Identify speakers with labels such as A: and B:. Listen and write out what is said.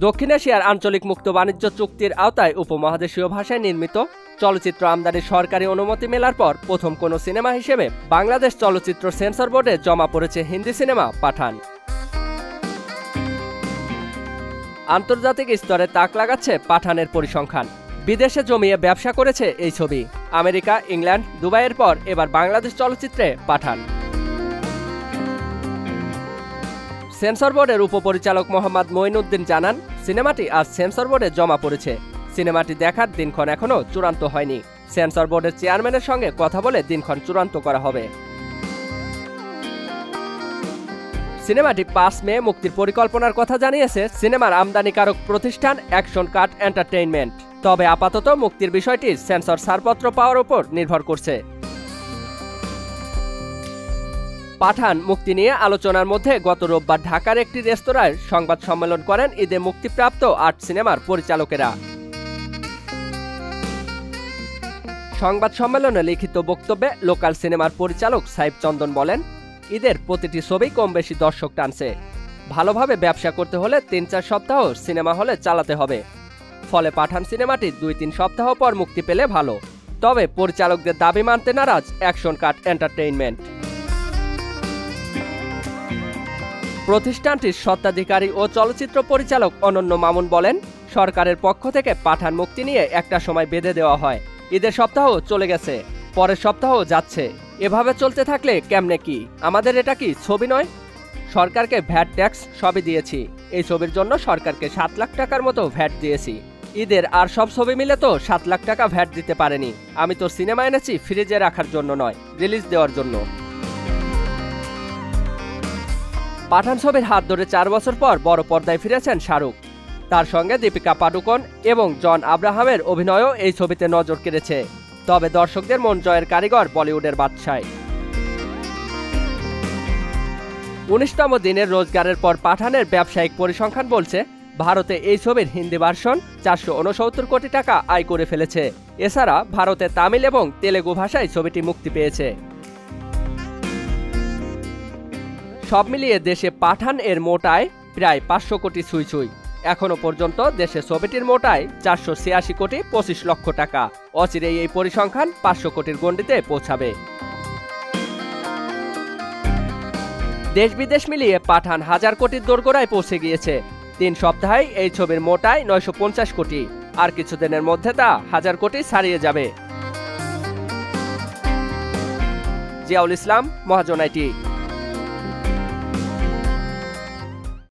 A: দক্ষিণ এশিয়ার আঞ্চলিক মুক্ত বাণিজ্য চুক্তির আওতায় উপমহাদেশীয় ভাষায় নির্মিত চলচ্চিত্র আমদানির সরকারি অনুমতি মেলার পর প্রথম কোনো সিনেমা হিসেবে বাংলাদেশ চলচ্চিত্র সেন্সর বোর্ডে জমা পড়েছে হিন্দি সিনেমা পাঠান। আন্তর্জাতিক স্তরে তাক লাগাচ্ছে পাঠানের পরিসংখ্যান। বিদেশে জমিয়ে ব্যবসা করেছে এই ছবি। আমেরিকা, ইংল্যান্ড, দুবাইয়ের পর এবার বাংলাদেশ চলচ্চিত্রে পাঠান। সেন্সর বোর্ডের উপপরিচালক মোহাম্মদ মঈনুদ্দিন জানান, সিনেমাটি আজ সেন্সর বোর্ডে জমা পড়েছে। সিনেমাটি দেখার দিনক্ষণ এখনও চূড়ান্ত হয়নি। সেন্সর বোর্ডের চেয়ারম্যানের সঙ্গে কথা বলে দিনক্ষণ চূড়ান্ত করা হবে। সিনেমাটি ৫ মে মুক্তির পরিকল্পনার কথা জানিয়েছে সিনেমার আমদানিকারক প্রতিষ্ঠান অ্যাকশন কাট এন্টারটেইনমেন্ট। তবে আপাতত মুক্তির বিষয়টি সেন্সর ছাড়পত্র পাওয়ার উপর নির্ভর করছে। পাঠান মুক্তি নিয়ে আলোচনার মধ্যে গত রোববার ঢাকার একটি রেস্তোরাঁয় সংবাদ সম্মেলন করেন ঈদে মুক্তিপ্রাপ্ত ৮ সিনেমার পরিচালকেরা। সংবাদ সম্মেলনে লিখিত বক্তব্যে লোকাল সিনেমার পরিচালক সাইফ চন্দন বলেন, ঈদের প্রতিটি ছবি কম বেশি দর্শক টানছে। ভালোভাবে ব্যবসা করতে হলে ৩-৪ সপ্তাহ সিনেমা হলে চালাতে হবে। ফলে পাঠান সিনেমাটি ২-৩ সপ্তাহ পর মুক্তি পেলে ভালো। তবে পরিচালকদের দাবি মানতে নারাজ অ্যাকশন কাট এন্টারটেইনমেন্ট। প্রতিষ্ঠানটির স্বত্বাধিকারী ও চলচ্চিত্র পরিচালক অনন্য মামুন বলেন, সরকারের পক্ষ থেকে পাঠান মুক্তি নিয়ে একটা সময় বেঁধে দেওয়া হয়। ঈদের সপ্তাহ চলে গেছে, পরের সপ্তাহ যাচ্ছে। এভাবে চলতে থাকলে কেমনে কি? আমাদের এটা কি ছবি নয়? সরকারকে ভ্যাট ট্যাক্স সবই দিয়েছি। এই ছবির জন্য সরকারকে ৭ লাখ টাকার মতো ভ্যাট দিয়েছি। ঈদের আর সব ছবি মিলে তো ৭ লাখ টাকা ভ্যাট দিতে পারেনি। আমি তো সিনেমা এনেছি ফ্রিজে রাখার জন্য নয়, রিলিজ দেওয়ার জন্য। পাঠান ছবির হাত ধরে ৪ বছর পর বড় পর্দায় ফিরেছেন শাহরুখ। তার সঙ্গে দীপিকা পাডুকোন এবং জন আব্রাহামের অভিনয়ও এই ছবিতে নজর কেড়েছে। তবে দর্শকদের মন জয়ের কারিগর বলিউডের বাদশাহ। ১৯তম দিনের রোজগারের পর পাঠানের ব্যবসায়িক পরিসংখ্যান বলছে, ভারতে এই ছবির হিন্দি ভার্সন ৪৬৯ কোটি টাকা আয় করে ফেলেছে। এছাড়া ভারতে তামিল এবং তেলেগু ভাষায় ছবিটি মুক্তি পেয়েছে। সব মিলিয়ে দেশে পাঠান এর মোট আয় প্রায় ৫০০ কোটি ছুঁই। এখনো পর্যন্ত দেশে ছবিটির মোট আয় ৪৮৬ কোটি ২৫ লক্ষ টাকা। অচিরেই এই পরিসংখ্যান ৫০০ কোটির গণ্ডিতে পৌঁছাবে। দেশ বিদেশ মিলিয়ে পাঠান ১০০০ কোটির দোরগোড়ায় পৌঁছে গিয়েছে। ৩ সপ্তাহেই এই ছবির মোট আয় ৯৫০ কোটি। আর কিছুদিনের মধ্যে তা ১০০০ কোটি ছাড়িয়ে যাবে। জিয়াউল ইসলাম, মহাজন আইটি।